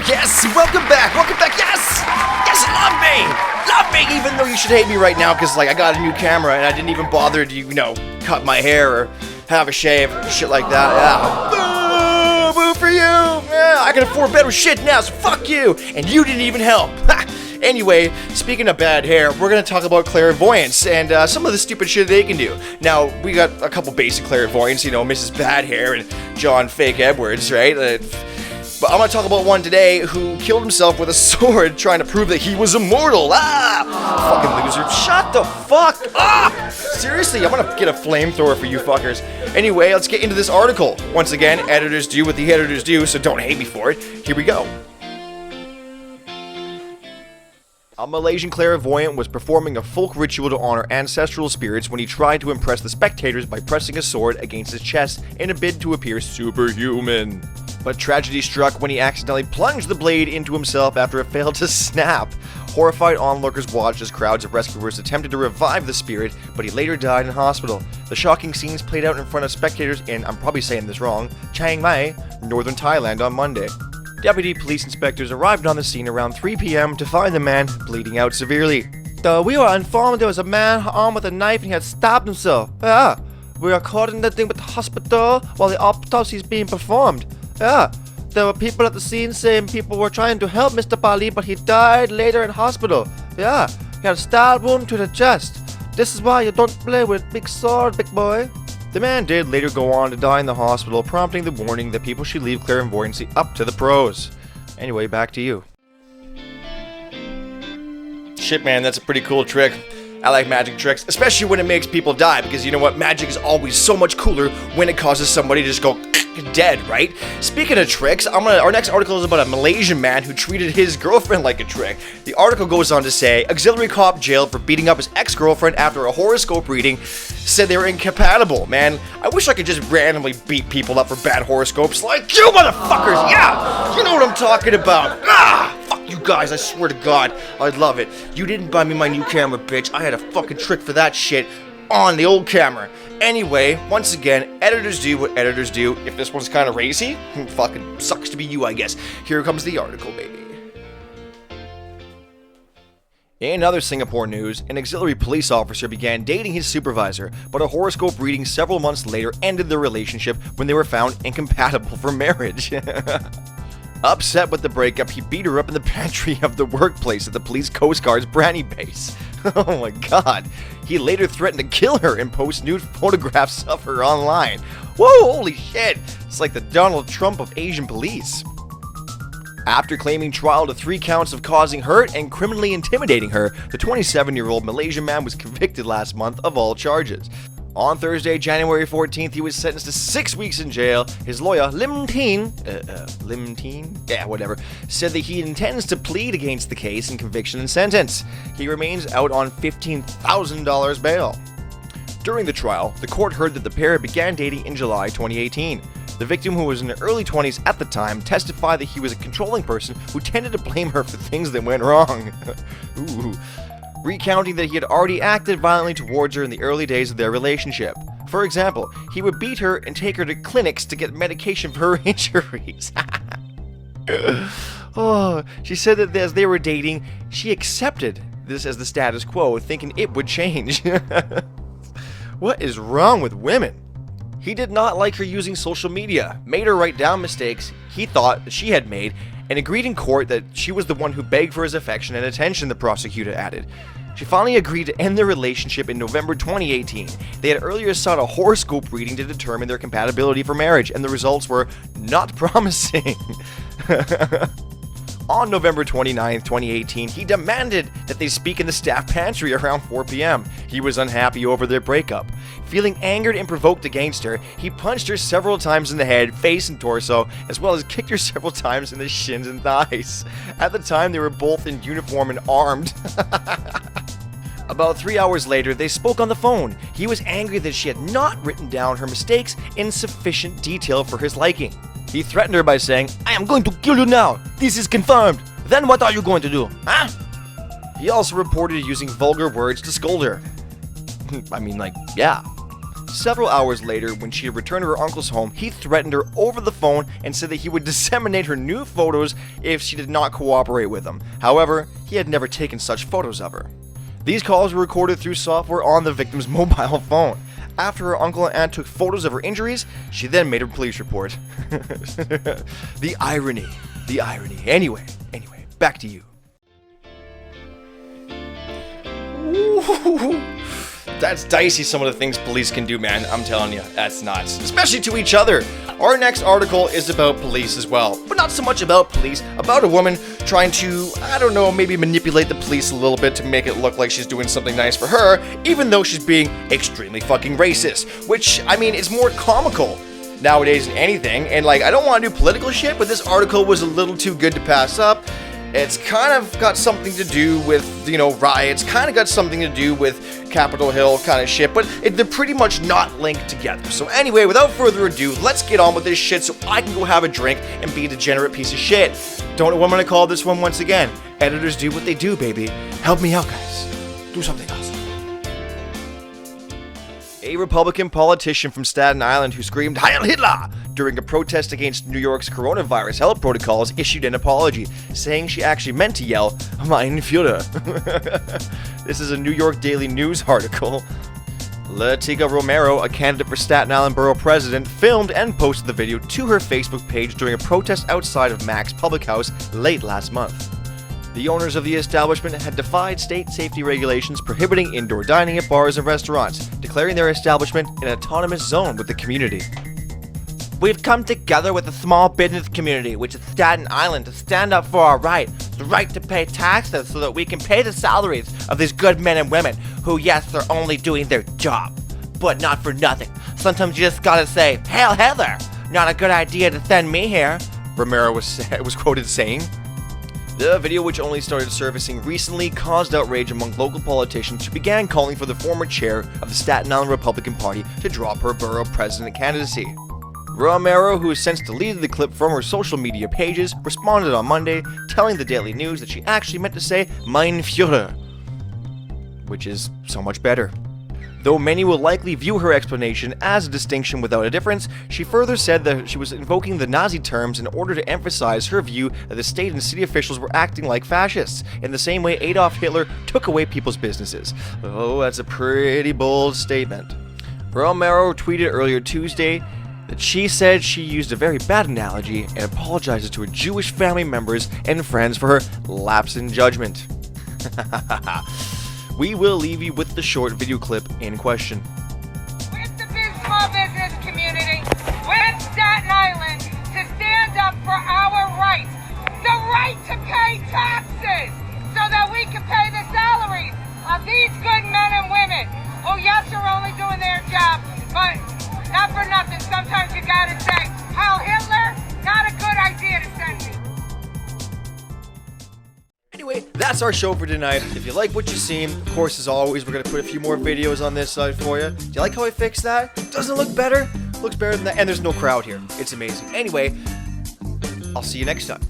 Yes, welcome back, yes! Yes, love me, even though you should hate me right now, because, like, I got a new camera, and I didn't even bother to, cut my hair, or have a shave, shit like that, yeah. Boo for you, yeah, I can afford better shit now, so fuck you, and you didn't even help, ha! Anyway, speaking of bad hair, we're going to talk about clairvoyance and some of the stupid shit they can do. Now, we got a couple basic clairvoyants, Mrs. Bad Hair and John Fake Edwards, right? But I'm going to talk about one today who killed himself with a sword trying to prove that he was immortal. Fucking loser. Shut the fuck up! Seriously, I'm going to get a flamethrower for you fuckers. Anyway, let's get into this article. Once again, editors do what the editors do, so don't hate me for it. Here we go. A Malaysian clairvoyant was performing a folk ritual to honor ancestral spirits when he tried to impress the spectators by pressing a sword against his chest in a bid to appear superhuman. But tragedy struck when he accidentally plunged the blade into himself after it failed to snap. Horrified onlookers watched as crowds of rescuers attempted to revive the spirit, but he later died in hospital. The shocking scenes played out in front of spectators in, I'm probably saying this wrong, Chiang Mai, northern Thailand on Monday. Deputy police inspectors arrived on the scene around 3 p.m. to find the man bleeding out severely. We were informed there was a man armed with a knife and he had stabbed himself. We are coordinating with the hospital while the autopsy is being performed. There were people at the scene saying people were trying to help Mr. Bali, but he died later in hospital. He had a stab wound to the chest. This is why you don't play with big sword, big boy. The man did later go on to die in the hospital, prompting the warning that people should leave clairvoyancy up to the pros. Anyway, back to you. Shit, man, that's a pretty cool trick. I like magic tricks, especially when it makes people die, because you know what? Magic is always so much cooler when it causes somebody to just go dead, right? Speaking of tricks, our next article is about a Malaysian man who treated his girlfriend like a trick. The article goes on to say, auxiliary cop jailed for beating up his ex-girlfriend after a horoscope reading said they were incompatible. Man, I wish I could just randomly beat people up for bad horoscopes like you motherfuckers, yeah! You know what I'm talking about. Fuck you guys, I swear to God, I'd love it. You didn't buy me my new camera, bitch. I had a fucking trick for that shit on the old camera. Anyway, once again, editors do what editors do. If this one's kind of racy, fucking sucks to be you, I guess. Here comes the article, baby. In other Singapore news, an auxiliary police officer began dating his supervisor, but a horoscope reading several months later ended their relationship when they were found incompatible for marriage. Upset with the breakup, he beat her up in the pantry of the workplace at the police Coast Guard's Branny base. Oh my god. He later threatened to kill her and post nude photographs of her online. Whoa, holy shit. It's like the Donald Trump of Asian police. After claiming trial to 3 counts of causing hurt and criminally intimidating her, the 27-year-old Malaysian man was convicted last month of all charges. On Thursday, January 14th, he was sentenced to 6 weeks in jail. His lawyer, Lim Teen, said that he intends to plead against the case in conviction and sentence. He remains out on $15,000 bail. During the trial, the court heard that the pair began dating in July 2018. The victim, who was in her early 20s at the time, testified that he was a controlling person who tended to blame her for things that went wrong. Recounting that he had already acted violently towards her in the early days of their relationship. For example, he would beat her and take her to clinics to get medication for her injuries. She said that as they were dating, she accepted this as the status quo, thinking it would change. What is wrong with women? He did not like her using social media, made her write down mistakes he thought that she had made, and agreed in court that she was the one who begged for his affection and attention, the prosecutor added. She finally agreed to end their relationship in November 2018. They had earlier sought a horoscope reading to determine their compatibility for marriage, and the results were not promising. On November 29, 2018, he demanded that they speak in the staff pantry around 4 p.m. He was unhappy over their breakup. Feeling angered and provoked against her, he punched her several times in the head, face, and torso, as well as kicked her several times in the shins and thighs. At the time, they were both in uniform and armed. About 3 hours later, they spoke on the phone. He was angry that she had not written down her mistakes in sufficient detail for his liking. He threatened her by saying, "I am going to kill you now. This is confirmed. Then what are you going to do, huh?" He also reported using vulgar words to scold her. Yeah. Several hours later, when she had returned to her uncle's home, he threatened her over the phone and said that he would disseminate her nude photos if she did not cooperate with him. However, he had never taken such photos of her. These calls were recorded through software on the victim's mobile phone. After her uncle and aunt took photos of her injuries, she then made a police report. The irony. Anyway, back to you. Ooh, that's dicey, some of the things police can do, man. I'm telling you, that's nuts. Especially to each other. Our next article is about police as well. But not so much about police, about a woman trying to, I don't know, maybe manipulate the police a little bit to make it look like she's doing something nice for her, even though she's being extremely fucking racist. Which, I mean, is more comical nowadays than anything. And, like, I don't want to do political shit, but this article was a little too good to pass up. It's kind of got something to do with, you know, riots, kind of got something to do with Capitol Hill kind of shit, but they're pretty much not linked together. So anyway, without further ado, let's get on with this shit so I can go have a drink and be a degenerate piece of shit. Don't know what I'm going to call this one once again. Editors do what they do, baby. Help me out, guys. Do something awesome. A Republican politician from Staten Island who screamed "Heil Hitler" during a protest against New York's coronavirus health protocols issued an apology, saying she actually meant to yell "Mein Führer." This is a New York Daily News article. Latika Romero, a candidate for Staten Island Borough President, filmed and posted the video to her Facebook page during a protest outside of Mac's Public House late last month. The owners of the establishment had defied state safety regulations prohibiting indoor dining at bars and restaurants, declaring their establishment an autonomous zone with the community. We've come together with the small business community, which is Staten Island, to stand up for our right, the right to pay taxes so that we can pay the salaries of these good men and women who, yes, they're only doing their job, but not for nothing. Sometimes you just gotta say, "Hail Hitler! Not a good idea to send me here," Romero was quoted saying. The video, which only started surfacing recently, caused outrage among local politicians who began calling for the former chair of the Staten Island Republican Party to drop her borough president candidacy. Romero, who has since deleted the clip from her social media pages, responded on Monday, telling the Daily News that she actually meant to say "Mein Führer," which is so much better. Though many will likely view her explanation as a distinction without a difference, she further said that she was invoking the Nazi terms in order to emphasize her view that the state and city officials were acting like fascists, in the same way Adolf Hitler took away people's businesses. Oh, that's a pretty bold statement. Romero tweeted earlier Tuesday that she said she used a very bad analogy and apologizes to her Jewish family members and friends for her lapse in judgment. We will leave you with the short video clip in question. With the small business community, with Staten Island, to stand up for our rights, the right to pay taxes, so that we can pay the salaries of these good men and women who, yes, are only doing their job, but not for nothing. Sometimes you gotta say, "Heil Hitler," not a good idea to send me. Anyway, that's our show for tonight. If you like what you've seen, of course, as always, we're going to put a few more videos on this side for you. Do you like how I fixed that? Doesn't it look better? Looks better than that. And there's no crowd here. It's amazing. Anyway, I'll see you next time.